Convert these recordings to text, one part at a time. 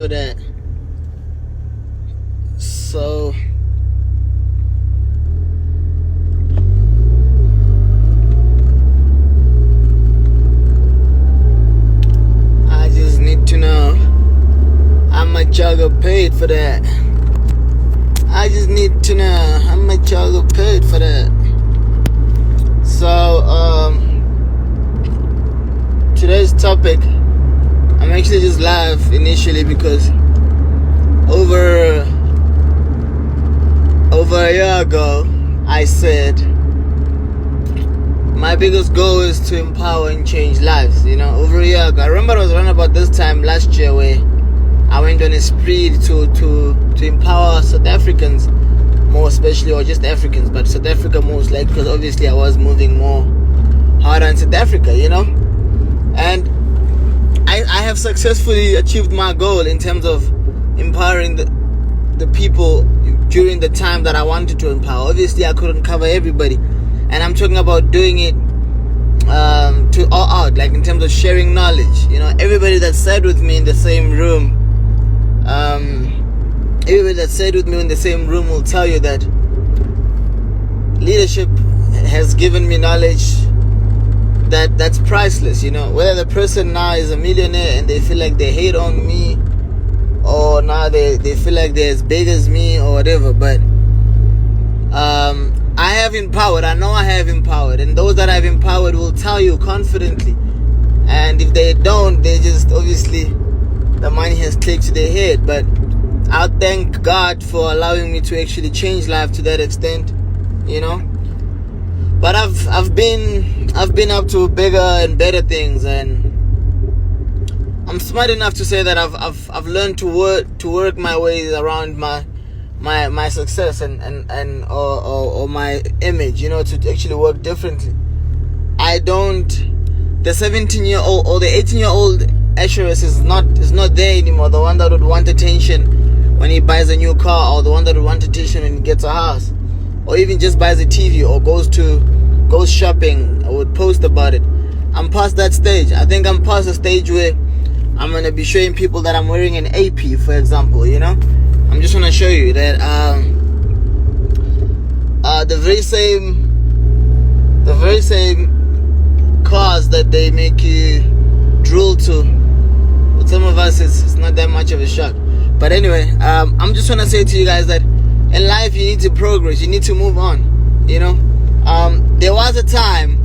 that. So I just need to know how much y'all got paid for that. I just need to know how much y'all got paid for that. So today's topic, I'm actually just live initially because over a year ago I said my biggest goal is to empower and change lives. Over a year ago, I remember it was around about this time last year where I went on a spree to empower South Africans, more especially, or just Africans, but South Africa most likely, because obviously I was moving more harder in South Africa, and I have successfully achieved my goal in terms of empowering the people during the time that I wanted to empower. Obviously, I couldn't cover everybody, and I'm talking about doing it to all out, like in terms of sharing knowledge. Everybody that sat with me in the same room, will tell you that leadership has given me knowledge that's priceless. Whether the person now is a millionaire and they feel like they hate on me, or now they feel like they're as big as me or whatever, but I have empowered. I know I have empowered, and those that I've empowered will tell you confidently. And if they don't, they just, obviously the money has clicked to their head. But I thank God for allowing me to actually change life to that extent, But I've been up to bigger and better things, and I'm smart enough to say that I've learned to work my way around my success and or my image, to actually work differently. The 17-year-old or the 18-year-old Ashirus is not there anymore. The one that would want attention when he buys a new car, or the one that would want attention when he gets a house, or even just buys a TV or goes shopping or would post about it. I'm past that stage. I think I'm past the stage where I'm gonna be showing people that I'm wearing an AP, for example. I'm just gonna show you that the very same cars that they make you drool to, with some of us it's not that much of a shock. But anyway, I'm just trying to say to you guys that in life you need to progress, you need to move on. There was a time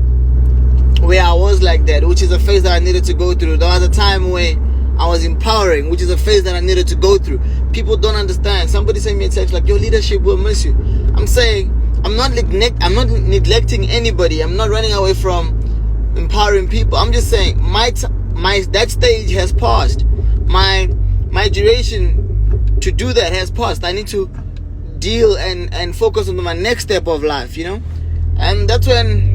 where I was like that, which is a phase that I needed to go through. There was a time where I was empowering, which is a phase that I needed to go through. People don't understand. Somebody sent me a text like, your leadership will miss you. I'm saying I'm not neglecting anybody. I'm not running away from empowering people. I'm just saying that stage has passed. My duration to do that has passed. I need to deal and focus on my next step of life, and that's when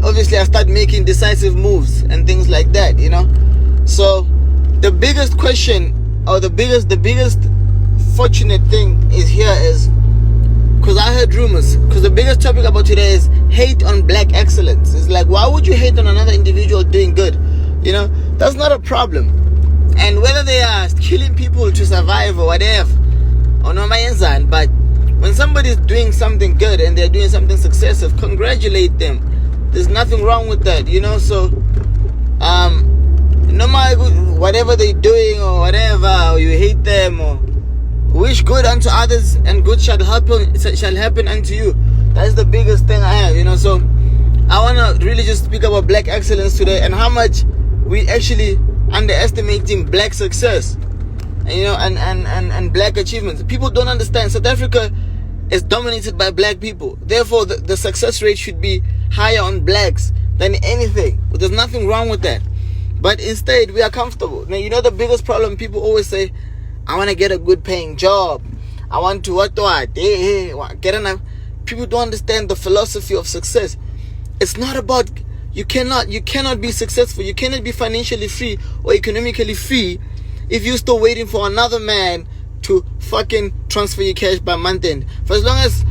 obviously I start making decisive moves and things like that, So the biggest question, or the biggest fortunate thing is because I heard rumors, because the biggest topic about today is hate on black excellence. It's like, why would you hate on another individual doing good? That's not a problem. And whether they are killing people to survive or whatever, or no matter, but when somebody's doing something good and they're doing something successful, congratulate them. There's nothing wrong with that, So no matter whatever they're doing or whatever, or you hate them, or wish good unto others and good shall happen unto you. That's the biggest thing I have, So I want to really just speak about black excellence today, and how much we actually underestimating black success, and black achievements. People don't understand. South Africa is dominated by black people. Therefore, the success rate should be higher on blacks than anything. But there's nothing wrong with that. But instead, we are comfortable. Now, the biggest problem, people always say, I want to get a good paying job. I want to get enough. People don't understand the philosophy of success. It's not about, you cannot be successful. You cannot be financially free or economically free if you're still waiting for another man to fucking transfer your cash by month end. For as long as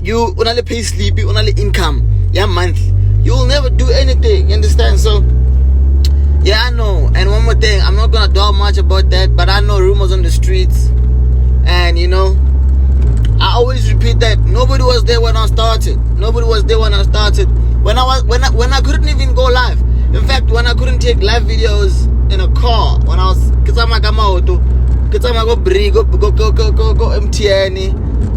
you only pay sleepy, only income, monthly, you will never do anything. You understand? So Yeah, I know. And one more thing, I'm not gonna dwell much about that, but I know rumors on the streets, and you know, I always repeat that nobody was there when I started. Nobody was there when I started. When I couldn't even go live. In fact, when I couldn't take live videos in a car, when I was go MTN,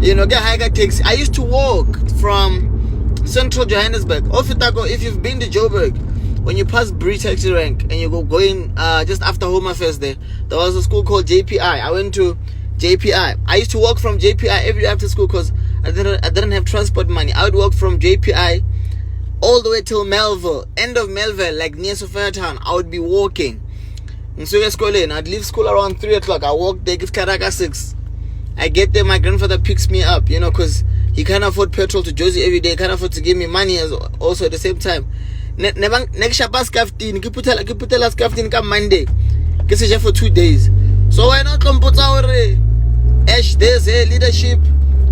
you know, get higher taxi. I used to walk from Central Johannesburg. If you've been to Joburg, when you pass Bree Taxi Rank and you go going just after Home Affairs there was a school called JPI. I went to JPI. I used to walk from JPI every day after school because I didn't have transport money. I would walk from JPI all the way till Melville, end of Melville, like near Sophia Town. I would be walking. I'd leave school around 3 o'clock. I walk there, get Karaka 6. I get there, my grandfather picks me up, you know, because he can't afford petrol to Josie every day. He can't afford to give me money also at the same time. Next Shabbat Skaftin, Kiputela Skaftin come Monday. Get for 2 days. So why not come put our Ash, there's leadership,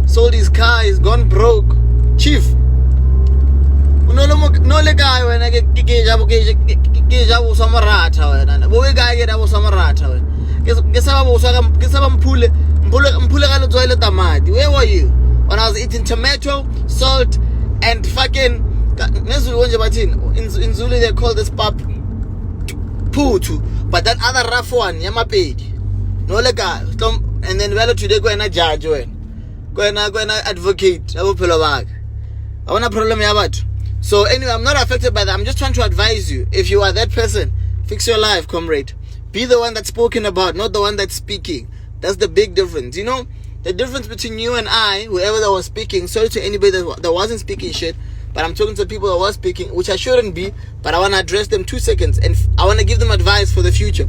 sold his car, he's gone broke. Chief. No le guy when I get Jabu Samarata when we guy get Abu Samarata when Gesabam Pule toilet amadi. Where were you? When I was eating tomato, salt, and fucking in Zulu they call this pap putu, but that other rough one, Yamapedi. No le guy. And then well today go and a judge go and advocate. I want a problem about. So anyway, I'm not affected by that. I'm just trying to advise you. If you are that person, fix your life, comrade. Be the one that's spoken about, not the one that's speaking. That's the big difference. You know, the difference between you and I, whoever that was speaking, sorry to anybody that wasn't speaking shit, but I'm talking to people that was speaking, which I shouldn't be, but I want to address them 2 seconds, and I want to give them advice for the future.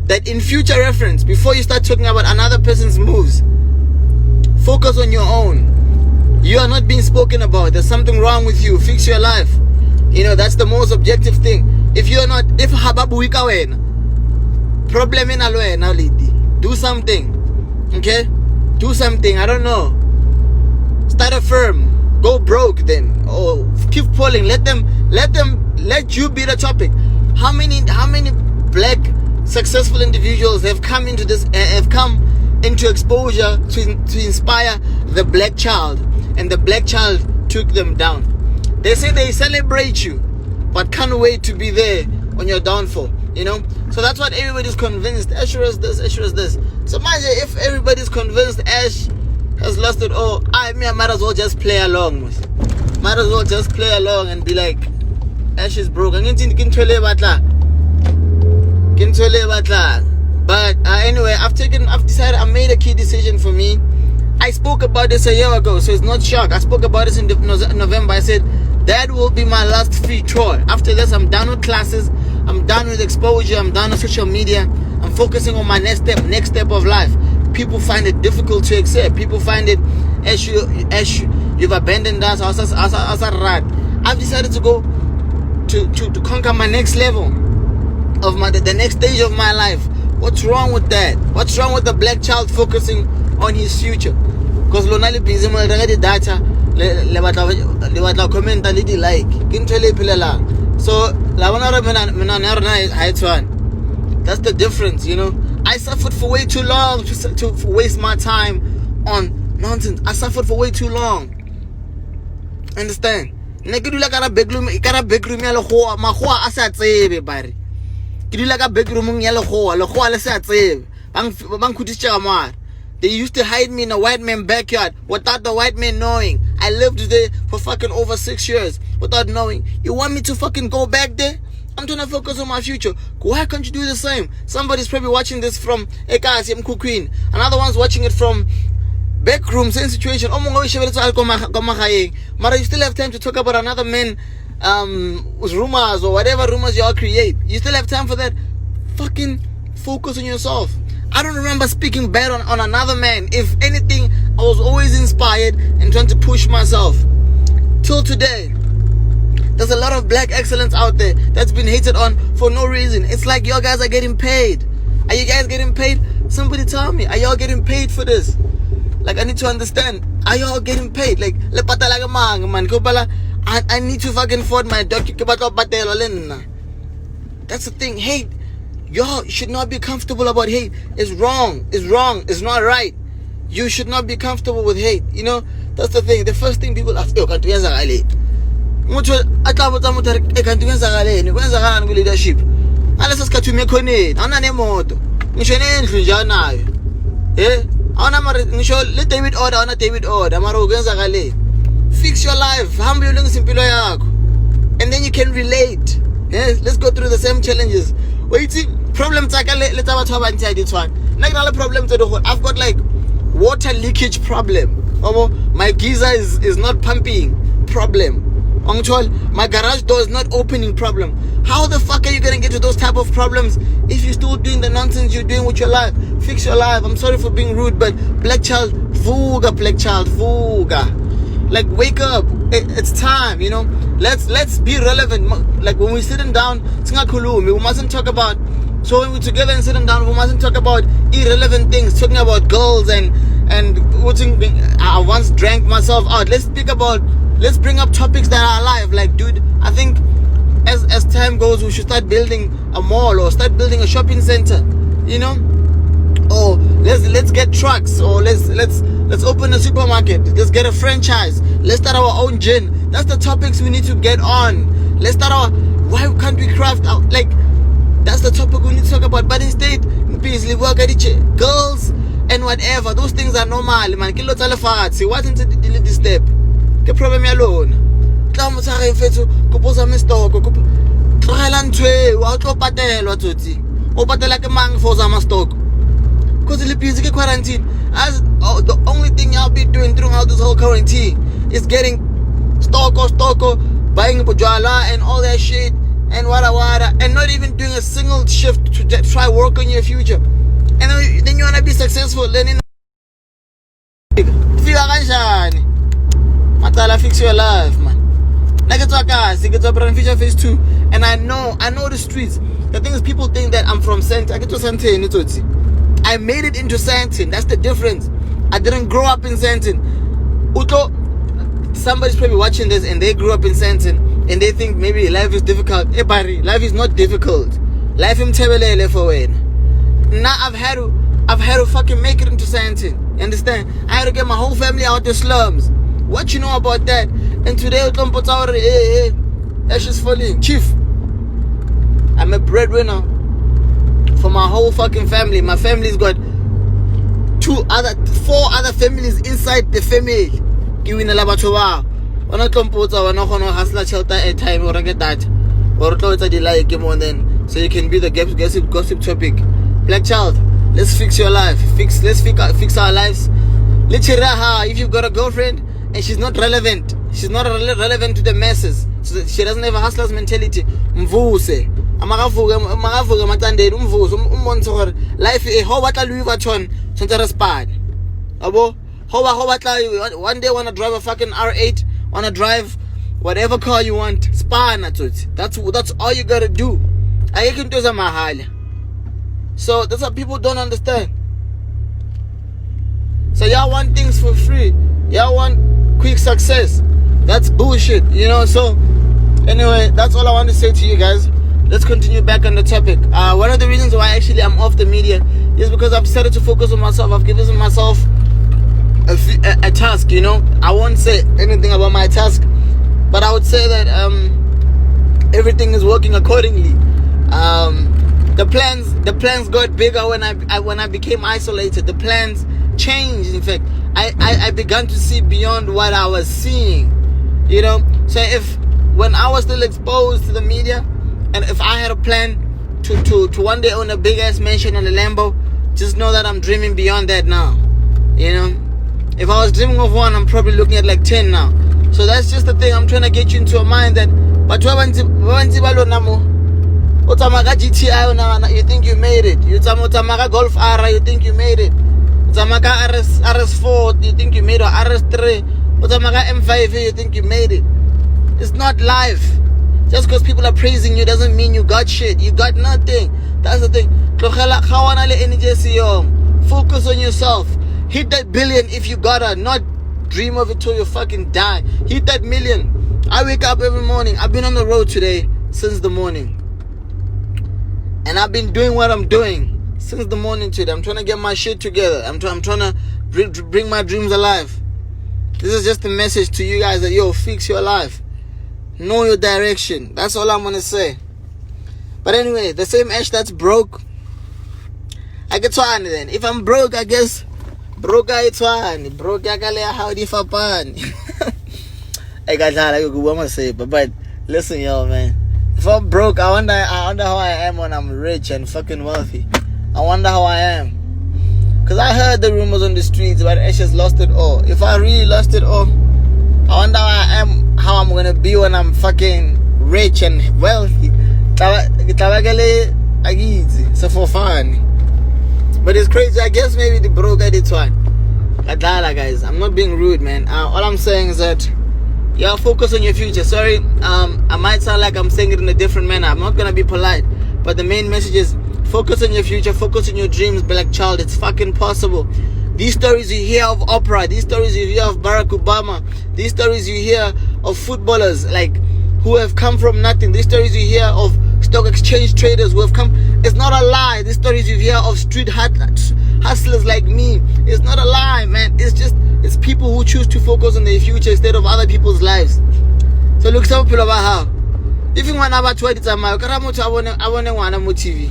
That in future reference, before you start talking about another person's moves, focus on your own. You are not being spoken about. There's something wrong with you. Fix your life. You know, that's the most objective thing. If you're not, if hababu wika wena, problem in alwena lady. Do something. Okay? Do something. I don't know. Start a firm. Go broke then. Or keep polling. Let you be the topic. How many black successful individuals have come into this, have come into exposure to inspire the black child, and the black child took them down. They say they celebrate you, but can't wait to be there on your downfall, you know. So that's what everybody's convinced. Ashirus this. So mind you, if everybody's convinced Ash has lost it all, I might as well just play along. Might as well just play along and be like, Ash is broke. But anyway, I've decided, I made a key decision for me. I spoke about this a year ago, so it's not shock. I spoke about this in November. I said, that will be my last free tour. After this, I'm done with classes. I'm done with exposure. I'm done with social media. I'm focusing on my next step of life. People find it difficult to accept. People find it, Ash, you've abandoned us. I've decided to go to conquer my next level of the next stage of my life. What's wrong with that? What's wrong with the black child focusing on his future? Because lonali busy mo the data le batla comment le di like ke ntho le phelela. So la bona re mina high one. That's the difference, you know. I suffered for way too long to waste my time on nonsense. I suffered for way too long. Understand? Ne ke dula ka bedroom ya legoa magoa a sa tsebe bare. Ke dula ka bedroom ya legoa le sa tsebe. Bang khutitse ka mara. They used to hide me in a white man's backyard without the white man knowing. I lived there for fucking over 6 years without knowing. You want me to fucking go back there? I'm trying to focus on my future. Why can't you do the same? Somebody's probably watching this from Ekasi Queen. Another one's watching it from back room, same situation. Mara, you still have time to talk about another man with rumors or whatever rumors you all create. You still have time for that? Fucking focus on yourself. I don't remember speaking bad on another man. If anything, I was always inspired and trying to push myself. Till today, there's a lot of black excellence out there that's been hated on for no reason. It's like y'all guys are getting paid. Are you guys getting paid? Somebody tell me, are y'all getting paid for this? Like, I need to understand. Are y'all getting paid? Like, I need to fucking afford my document. That's the thing. Hate, y'all should not be comfortable about hate. It's wrong. It's wrong. It's not right. You should not be comfortable with hate. You know, that's the thing. The first thing people ask, yo, kanti kuyenzakale. Muthu atlabuta muthu kanti kuyenzakale, kwenzakalani ku leadership. Ngaleso sikhathi umekhoneni, awuna nemoto. Ngisho nendlu nje anayo. Awuna mara ngisho le David order, awuna David order, mara kuyenzakale. Fix your life. Hambe ulungisa impilo yakho. And then you can relate. Yes, let's go through the same challenges. Waiting, problem let's have a inside this one. Like another problem to the whole. I've got like water leakage problem. My geyser is not pumping problem. My garage door is not opening problem. How the fuck are you gonna get to those type of problems if you're still doing the nonsense you're doing with your life? Fix your life. I'm sorry for being rude, but black child, vuga, black child, vuga. Like, wake up. It's time, you know. Let's be relevant. Like, when we're sitting down, we mustn't talk about. So when we're together and sitting down, we mustn't talk about irrelevant things. Talking about girls and I once drank myself out. Let's bring up topics that are alive. Like, dude, I think as time goes, we should start building a mall or start building a shopping center. You know. Or let's get trucks, or let's open a supermarket. Let's get a franchise. Let's start our own gym. That's the topics we need to get on. Let's start why can't we craft out, like, that's the topic we need to talk about. But instead, busy work at each girls and whatever. Those things are normal, man. Kilo talafat. What into the delete this step? The problem alone. Tlamu tsare fetso kuposa mistoko tlogelang tshwe wa tlo patelwa tsotsi o patela ke mang for za mastoko. Because the busy quarantine, as the only thing I'll be doing throughout this whole quarantine is getting stoko, buying bujala and all that shit and wada, and not even doing a single shift to try work on your future. And then you wanna be successful. Then fix your life, man. Future phase 2, and I know the streets. The thing is, people think that I'm from Santa. I get to Santa. I made it into Santon. That's the difference. I didn't grow up in Santon. Somebody's probably watching this and they grew up in Santon and they think maybe life is difficult. Hey, buddy, life is not difficult. Life is tebelele for when. Now I've had to fucking make it into Santon. You understand? I had to get my whole family out the slums. What you know about that? And today, that's just falling. Chief, I'm a breadwinner for my whole fucking family. My family's got 4 other families inside the family. Giving a labatova. Wana kompota wana kono hasla shelter at time or get that. Or to delay game on then. So you can be the gossip topic. Black child, let's fix your life. Let's fix our lives. Literally, if you've got a girlfriend and she's not relevant, relevant to the masses, so that she doesn't have a hustler's mentality. Mvuse. Amagavuga matandeni umvuzo umonse gore life e ho batla Louis Vuitton tshwantse re spane abo ho batla one day wanna drive a fucking R8, wanna drive whatever car you want, spana tsotsi. That's all you gotta do. Ayekho into zamahala. So that's what people don't understand. So y'all want things for free, y'all want quick success. That's bullshit, you know. So anyway, that's all I want to say to you guys. Let's continue back on the topic. One of the reasons why actually I'm off the media is because I've decided to focus on myself. I've given myself a task, you know. I won't say anything about my task, but I would say that everything is working accordingly. The plans got bigger when I became isolated. The plans changed. In fact, I began to see beyond what I was seeing, you know. So when I was still exposed to the media, and if I had a plan to one day own a big ass mansion and a Lambo, just know that I'm dreaming beyond that now. You know, if I was dreaming of one, I'm probably looking at like 10 now. So that's just the thing. I'm trying to get you into a mind that, but GTI, you think you made it. You Golf R, you think you made it. RS4, you think you made it. RS3, M5, you think you made it. It's not life. Just because people are praising you doesn't mean you got shit. You got nothing. That's the thing. Focus on yourself. Hit that billion if you gotta. Not dream of it till you fucking die. Hit that million. I wake up every morning. I've been on the road today since the morning. And I've been doing what I'm doing since the morning today. I'm trying to get my shit together. I'm trying to bring my dreams alive. This is just a message to you guys that, yo, fix your life. Know your direction. That's all I'm going to say. But anyway, the same Ash that's broke, I get one then. If I'm broke, I guess broke it's one. Broke I can how the fapan. I got to say, but listen, yo, man. If I'm broke, I wonder how I am when I'm rich and fucking wealthy. I wonder how I am. Because I heard the rumors on the streets about Ash has lost it all. If I really lost it all, I wonder how I'm going to be when I'm fucking rich and wealthy. So for fun. But it's crazy. I guess maybe the broke at it one. Guys, I'm not being rude, man. All I'm saying is that y'all focus on your future. Sorry, I might sound like I'm saying it in a different manner. I'm not gonna be polite, but the main message is focus on your future, focus on your dreams, black child. It's fucking possible. These stories you hear of Oprah, these stories you hear of Barack Obama, these stories you hear of footballers like who have come from nothing, these stories you hear of stock exchange traders who have come, it's not a lie. These stories you hear of street hustlers like me, it's not a lie, man. It's people who choose to focus on their future instead of other people's lives. So look, some people about how if you want about 20 time I want TV.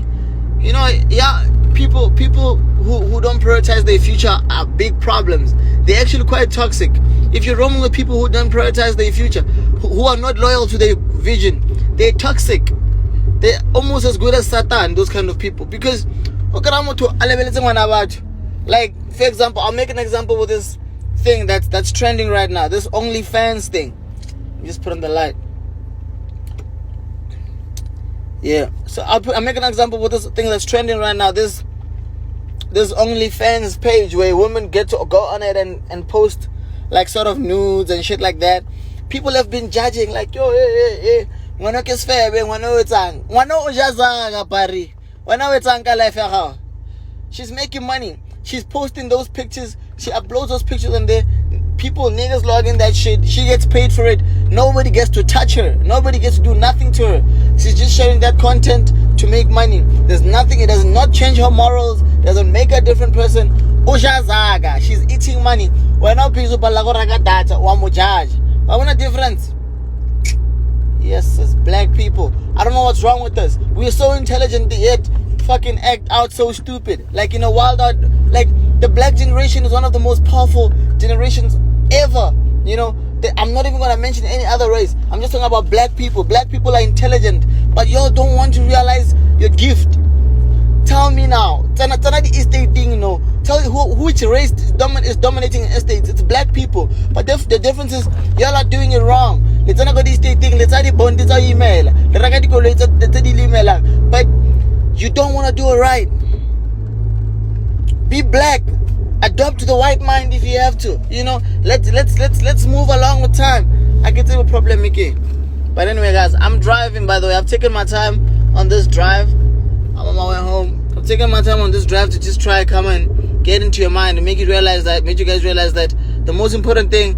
You know, yeah, people who don't prioritize their future are big problems. They're actually quite toxic. If you're roaming with people who don't prioritize their future, who are not loyal to their vision, they're toxic. They're almost as good as Satan, those kind of people. Because like, for example, I'll make an example with this thing that's trending right now, this OnlyFans thing. Just put on the light. Yeah, so I'll make an example with this thing that's trending right now. This OnlyFans page where women get to go on it and post like sort of nudes and shit like that. People have been judging like, yo, hey, she's making money. She's posting those pictures. She uploads those pictures and niggas log in that shit. She gets paid for it. Nobody gets to touch her. Nobody gets to do nothing to her. She's just sharing that content to make money. There's nothing. It does not change her morals. Doesn't make her a different person. She's eating money. We're not people data. I want a difference. Yes, as black people, I don't know what's wrong with us. We're so intelligent yet fucking act out so stupid. Like in a wild out, like the black generation is one of the most powerful generations ever. You know, I'm not even gonna mention any other race. I'm just talking about black people. Black people are intelligent, but y'all don't want to realize your gift. Tell me now, the estate thing, you know. Tell me which race is dominating estates. It's black people. But the difference is y'all are doing it wrong. Let's not go this estate thing. Let's not bond this email. But you don't want to do it right. Be black. Adopt to the white mind if you have to. You know, let's move along with time. I can tell a problem, Mickey. But anyway, guys, I'm driving. By the way, I've taken my time on this drive. I'm on my way home. I'm taking my time on this drive to just try come and get into your mind and make you guys realize that the most important thing,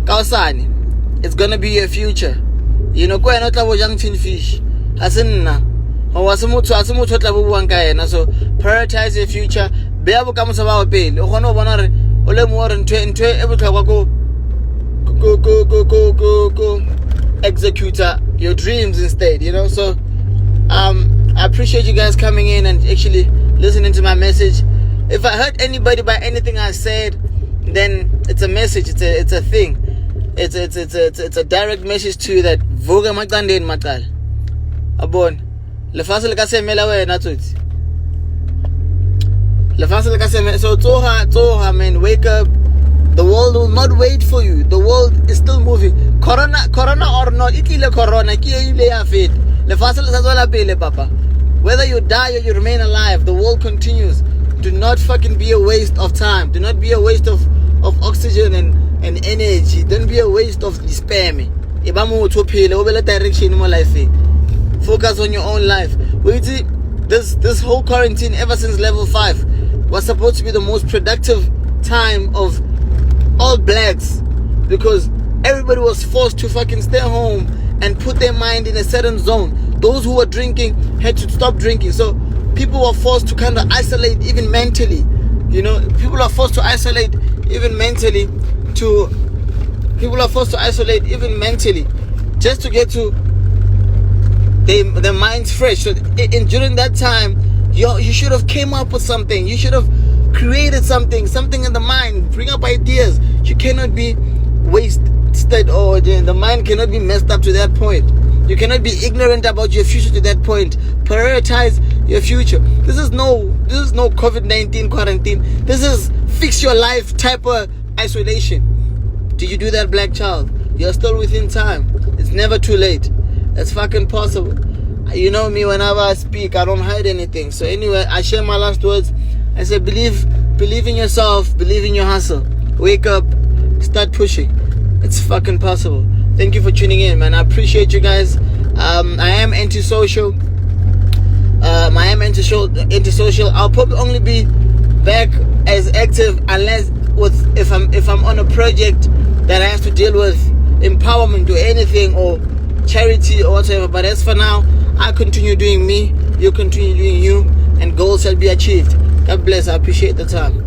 Kausani, it's gonna be your future. You know, go not like young tin fish. So prioritize your future. Be able to come to our pay. Go execute your dreams instead, you know. So I appreciate you guys coming in and actually listening to my message. If I hurt anybody by anything I said, then it's a message. It's a thing. It's a direct message to you that voga magdande in matal. Abon. Le fasel ka semela wena tsothi. Le fasel ka semela so toha man, wake up. The world will not wait for you. The world is still moving. Corona or not, itlile corona ke ile ya feta. Le fasel sa tswela pele papa. Whether you die or you remain alive, the world continues. Do not fucking be a waste of time. Do not be a waste of oxygen and energy. Don't be a waste of spam. Direction in my life. Focus on your own life. This whole quarantine ever since level 5 was supposed to be the most productive time of all blacks, because everybody was forced to fucking stay home and put their mind in a certain zone Those who were drinking had to stop drinking. So people were forced to kind of isolate even mentally. You know, people are forced to isolate even mentally just to get to their minds fresh. So during that time, you should have came up with something. You should have created something in the mind. Bring up ideas. You cannot be wasted, or the mind cannot be messed up to that point. You cannot be ignorant about your future to that point. Prioritize your future. This is no COVID-19 quarantine. This is fix your life type of isolation. Did you do that, black child? You're still within time. It's never too late. It's fucking possible. You know me, whenever I speak, I don't hide anything. So anyway, I share my last words. I say, believe in yourself, believe in your hustle. Wake up, start pushing. It's fucking possible. Thank you for tuning in, man. I appreciate you guys. I am antisocial. Antisocial. I'll probably only be back as active if I'm on a project that I have to deal with empowerment or anything, or charity or whatever. But as for now, I continue doing me, you continue doing you, and goals shall be achieved. God bless. I appreciate the time.